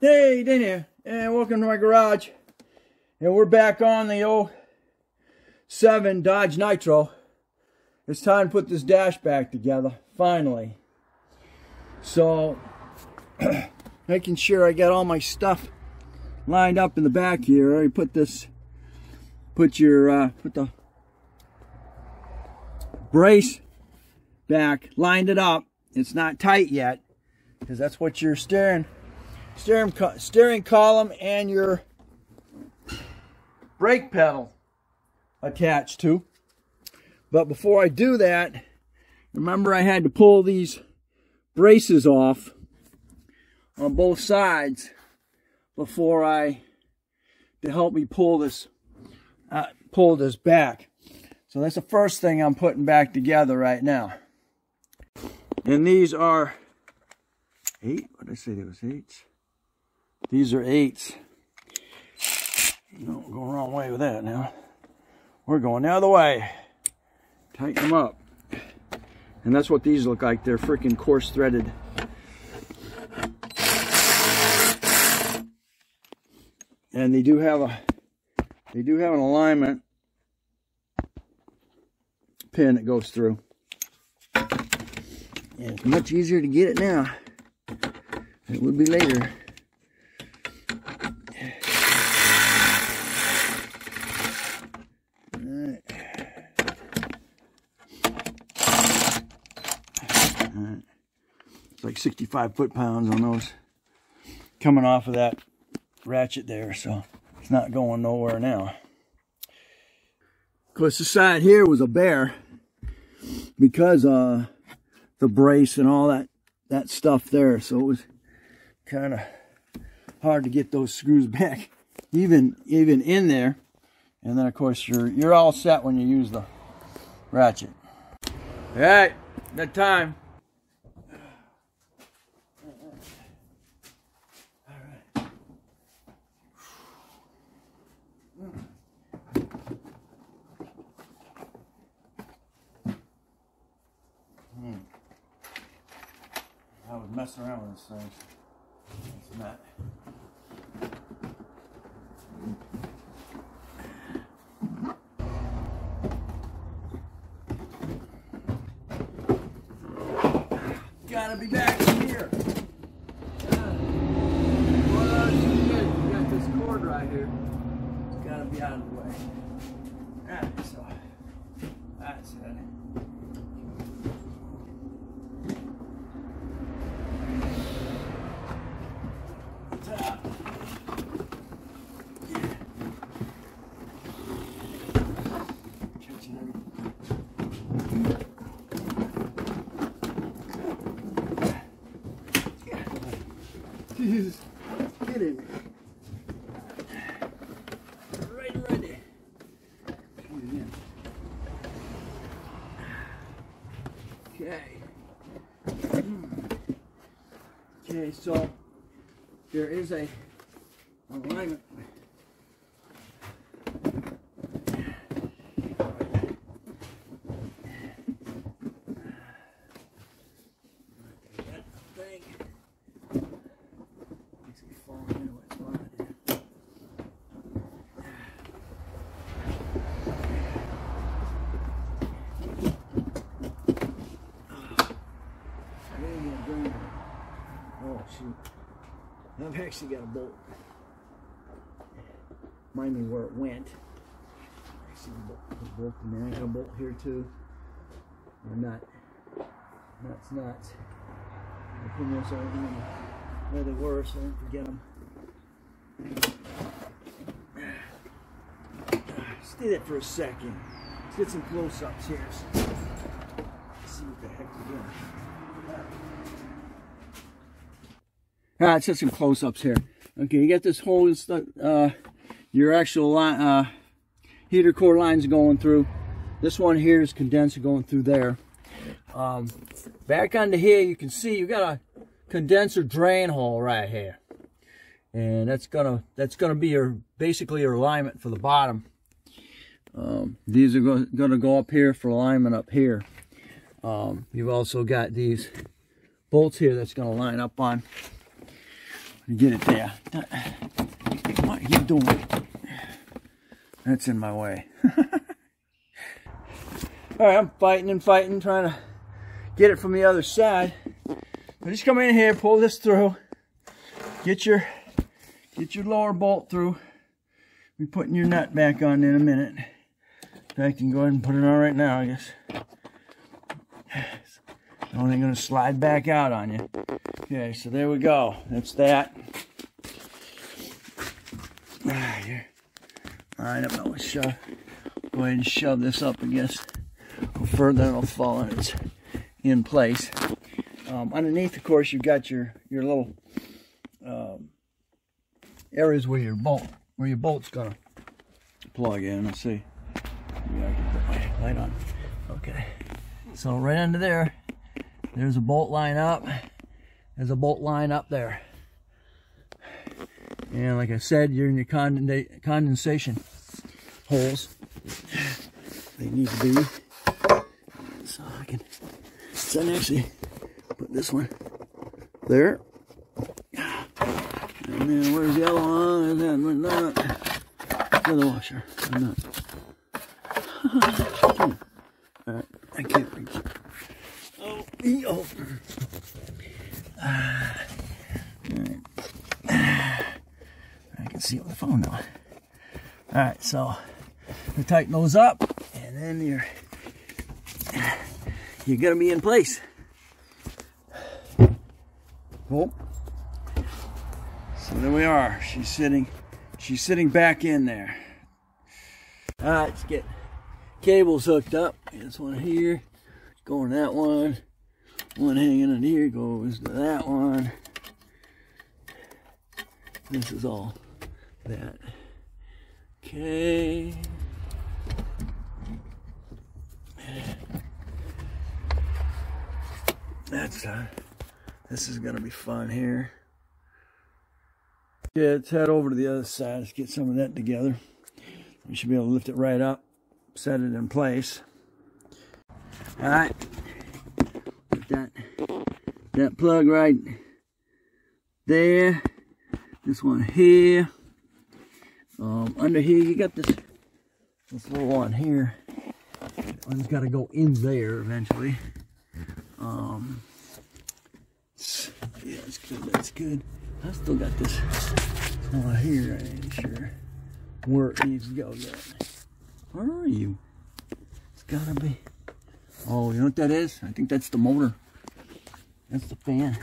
Hey, Dana, and welcome to my garage. And we're back on the 07 Dodge Nitro. It's time to put this dash back together, finally. So, making sure I got all my stuff lined up in the back here. I already put the brace back, lined it up. It's not tight yet, because that's what your steering column and your brake pedal attached to. But before I do that, remember I had to pull these braces off on both sides to help me pull this back. So that's the first thing I'm putting back together right now. And these are 8. What did I say? There was 8s. These are 8s. Don't go the wrong way with that now. We're going the other way. Tighten them up. And that's what these look like. They're freaking coarse threaded. And they do have an alignment pin that goes through. And it's much easier to get it now than it would be later. Alright. It's like 65 foot-pounds on those coming off of that ratchet there, so it's not going nowhere now. Of course, the side here was a bear because the brace and all that stuff there, so it was kind of hard to get those screws back even in there. And then of course you're all set when you use the ratchet. All right, that time. I was messing around with this thing. It's not. Gotta be back in here. You got this cord right here. It's gotta be out of the way. Alright, so that's it. Jesus, get in. Right there. Okay. Okay, so there is a alignment. Oh shoot, I've actually got a bolt. Remind me where it went. Actually, the bolt in there. I got a bolt here too. Or nut. Nuts. I put this on where they were so I don't forget them. Stay there for a second. Let's get some close-ups here. Let's see what the heck we're doing. Alright, let's get some close-ups here. Okay, you got this hole, your actual heater core lines going through. This one here is condenser going through there. Back under here, you can see you got a condenser drain hole right here, and that's gonna be basically your alignment for the bottom. These are gonna go up here for alignment up here. You've also got these bolts here that's gonna line up on. Get it there. What are you doing? That's in my way. Alright, I'm fighting and fighting, trying to get it from the other side. So just come in here, pull this through. Get your lower bolt through. Be putting your nut back on in a minute. In fact, you can go ahead and put it on right now, I guess. It's only going to slide back out on you. Okay, so there we go. That's that. Alright, I don't know. Go ahead and shove this up, I guess. Further, it'll fall and it's in place. Underneath, of course, you've got your little areas where your bolt's gonna plug in. Let's see. Maybe I can put my light on. Okay. So right under there, there's a bolt line up. There's a bolt line up there. And like I said, you're in your condensation holes. They need to be. So I can actually put this one there. And then where's the other one? And then the other washer. Alright, I can't reach it. Oh. Alright. I can see it with the phone now. Alright, so you tighten those up, and then you're gonna be in place. Oh. So there we are. She's sitting back in there. Alright, let's get cables hooked up. This one here, going that one. One hanging in here goes to that one. This is all that. Okay. That's this is gonna be fun here. Yeah, let's head over to the other side. Let's get some of that together. We should be able to lift it right up, set it in place. All right, put that plug right there. This one here. Under here, you got this little one here. One's got to go in there eventually. Yeah, that's good. That's good. I still got this one here. I ain't sure where it needs to go yet. Where are you? It's gotta be. Oh, you know what that is? I think that's the motor. That's the fan.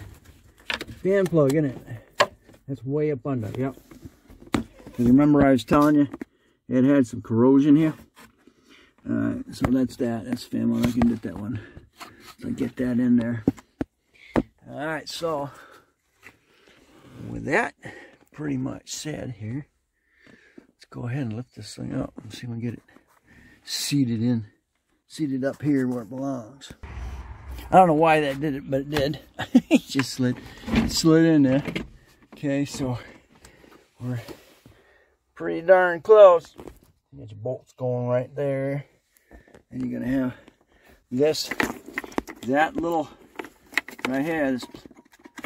Fan plug, isn't it? That's way up under. Yep. You remember I was telling you it had some corrosion here? Alright, so that's that. That's the fan one. I can get that one. So get that in there. Alright, so with that pretty much said here, let's go ahead and lift this thing up and see if we can get it seated up here where it belongs. I don't know why that did it, but it did. It just slid in there. Okay, so we're pretty darn close. You got your bolts going right there. And you're gonna have that little right here, this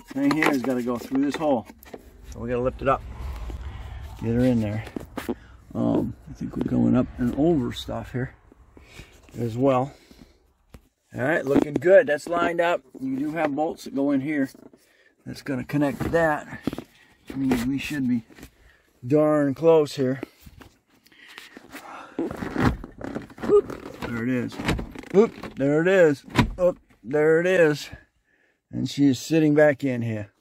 thing here has got to go through this hole. So we got to lift it up. Get her in there. I think we're going up and over stuff here as well. Alright, looking good. That's lined up. You do have bolts that go in here. That's going to connect to that. Which means we should be darn close here. Whoop, there it is. Whoop, there it is. Oh, there it is. And she is sitting back in here.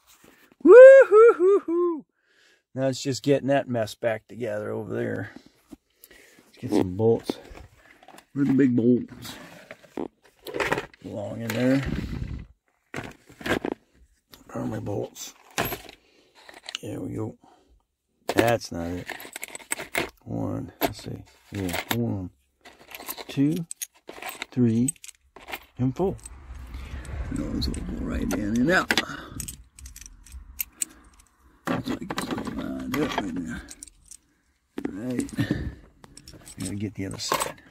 Woo-hoo-hoo-hoo. Now it's just getting that mess back together over there. Let's get some bolts. Where are the big bolts? Belong in there. Where are my bolts? There we go. That's not it. One, let's see. Yeah, 1, 2, 3, and 4. Those will go right in and out. Looks like it's lined up right there. Right. Gotta get the other side.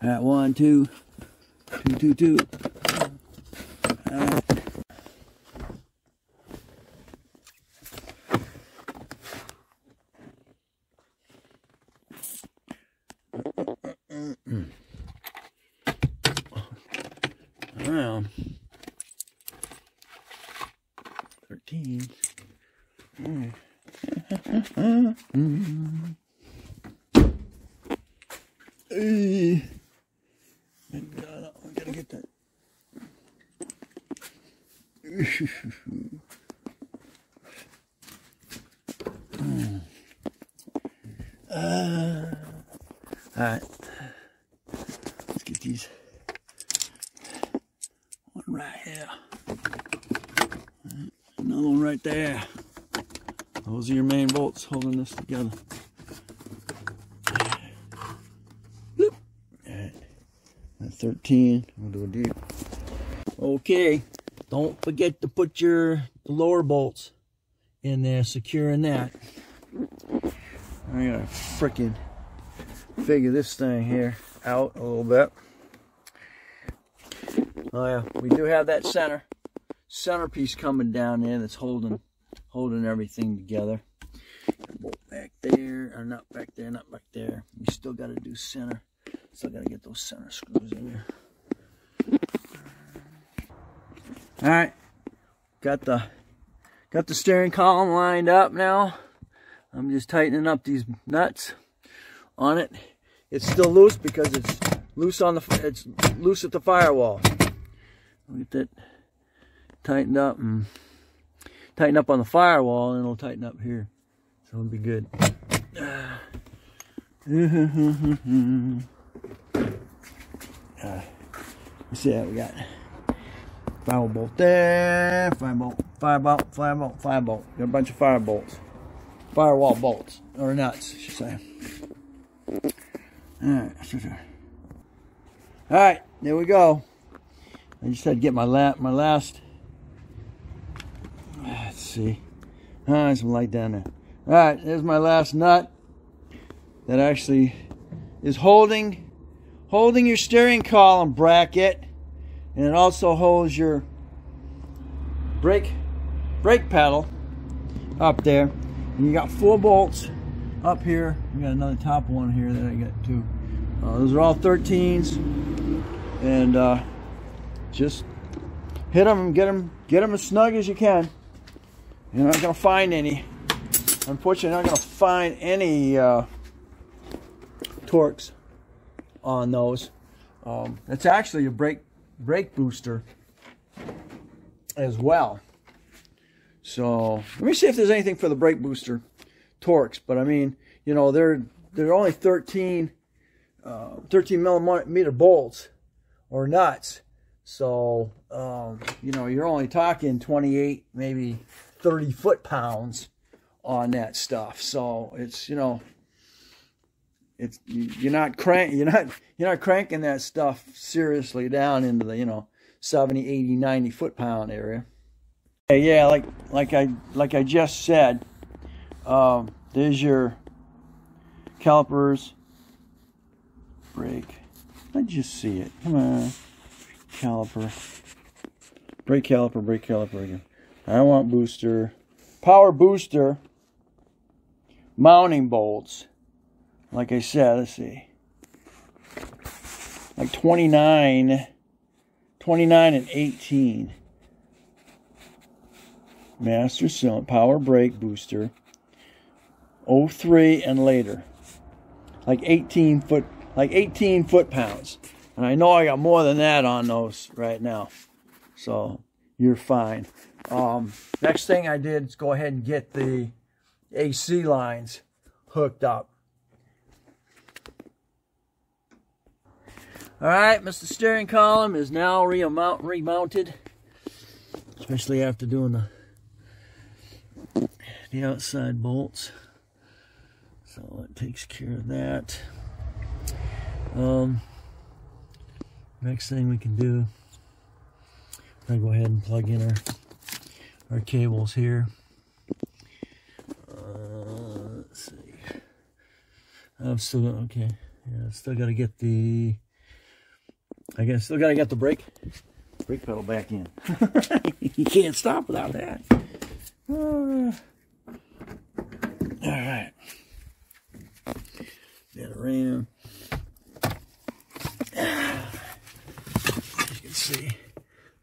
Alright, 1, 2, 2, 2, 2. Alright. 13. Hey. I gotta get that. Alright. Let's get these. One right here. Another one right there. Those are your main bolts holding this together. Bloop. Alright. 13. We'll do a deep. Okay. Don't forget to put your lower bolts in there, securing that. I gotta frickin' figure this thing here out a little bit. Oh yeah, we do have that centerpiece coming down there that's holding everything together. Bolt back there, or not back there, not back there. We still gotta do center. Still gotta get those center screws in there. All right, got the steering column lined up now. I'm just tightening up these nuts on it. It's still loose because it's loose at the firewall. I'll get that tightened up and tighten up on the firewall, and it'll tighten up here, so it'll be good. Let's see how we got. Firewall bolt there, firebolt. Got a bunch of firewall bolts, or nuts, I should say. Alright, there we go. I just had to get my last. Let's see. There's some light down there. Alright, there's my last nut that actually is holding your steering column bracket. And it also holds your brake pedal up there. And you got 4 bolts up here. We got another top one here that I got too. Those are all 13s. And just hit them and get them as snug as you can. You're not gonna find any. Unfortunately, you're not gonna find any torques on those. It's actually a brake booster as well. So let me see if there's anything for the brake booster torques. But I mean, you know, they're only 13 millimeter bolts or nuts. So you know, you're only talking 28, maybe 30 foot-pounds on that stuff. So it's, you know, it's you're not cranking that stuff seriously down into the, you know, 70, 80, 90 foot-pound area. Yeah, like I just said, there's your calipers, brake. Let's just see it. Come on, caliper, brake caliper again. I want booster, power booster, mounting bolts. Like I said, let's see, like 29 and 18. Master cylinder, power brake booster, 03 and later, like 18 foot-pounds. And I know I got more than that on those right now, so you're fine. Next thing I did is go ahead and get the AC lines hooked up. Alright, Mr. Steering Column is now remounted, especially after doing the outside bolts. So it takes care of that. Next thing we can do, I'm gonna go ahead and plug in our cables here. Let's see. I'm still okay. Yeah, still got to get the. I guess still got to get the brake pedal back in. You can't stop without that. All right. Get a ram. As you can see,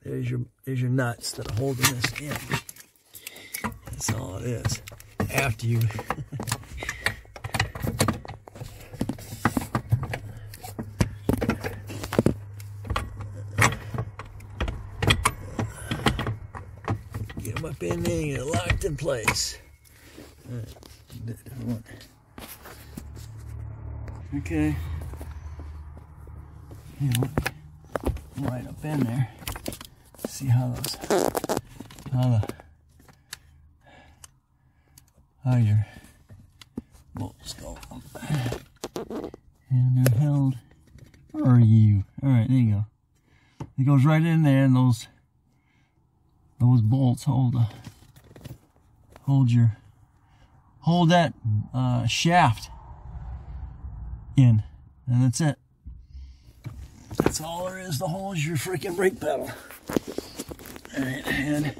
there's your nuts that are holding this in. That's all it is. After you get them up in there and get locked in place. Okay. You know, right up in there. See how your bolts go up. And they're held. Where are you? Alright, there you go. It goes right in there, and those bolts hold that shaft in, and that's it. That's all there is to hold your freaking brake pedal. Alright, and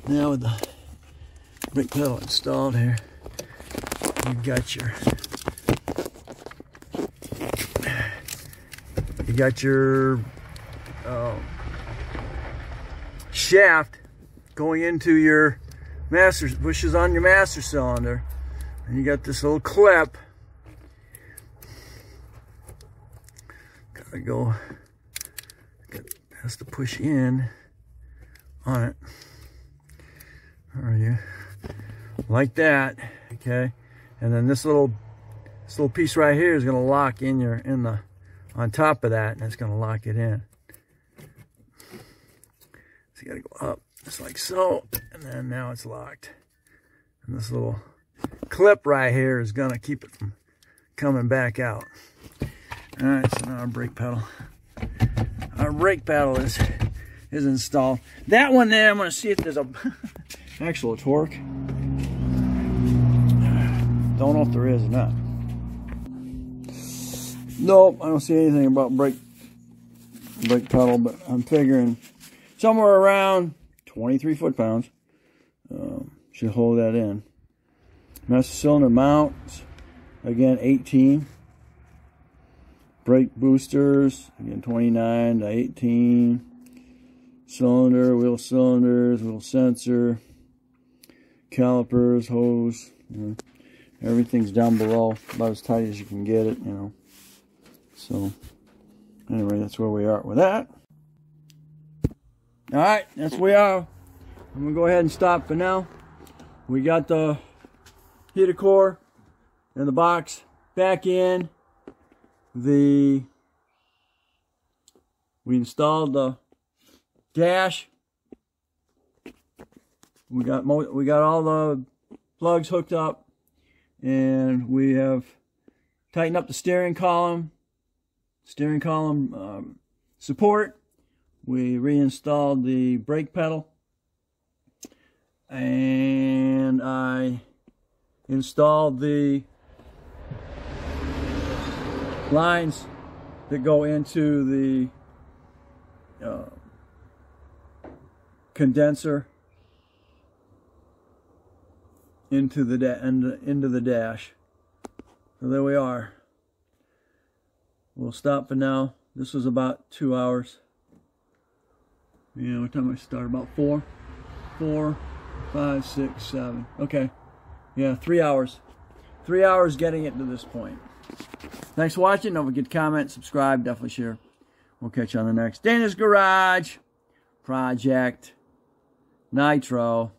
now with the brake pedal installed here, you got your shaft going into your master, pushes on your master cylinder, and you got this little clip. Has to push in on it. Are you like that? Okay, and then this little piece right here is going to lock on top of that, and it's going to lock it in. So you got to go up just like so, and then now it's locked. And this little clip right here is going to keep it from coming back out. All right, so now our brake pedal. Our brake pedal is installed. That one there, I'm going to see if there's a actual torque. Don't know if there is or not. Nope, I don't see anything about brake pedal, but I'm figuring somewhere around 23 foot-pounds should hold that in. Master cylinder mounts, again 18. Brake boosters, again 29 to 18. Cylinder, wheel cylinders, wheel sensor, calipers, hose. Everything's down below, about as tight as you can get it, you know. So, anyway, that's where we are with that. Alright, that's where we are. I'm going to go ahead and stop for now. We got the heater core and the box back in. We installed the dash. We got all the plugs hooked up, and we have tightened up the steering column support. We reinstalled the brake pedal, and I installed the lines that go into the condenser into the dash. So there we are. We'll stop for now. This was about 2 hours. Yeah, what time I started? About 4, 5, 6, 7. Okay. Yeah, 3 hours. 3 hours getting it to this point. Thanks for watching. Don't forget to comment, subscribe, definitely share. We'll catch you on the next Dana's Garage Project Nitro.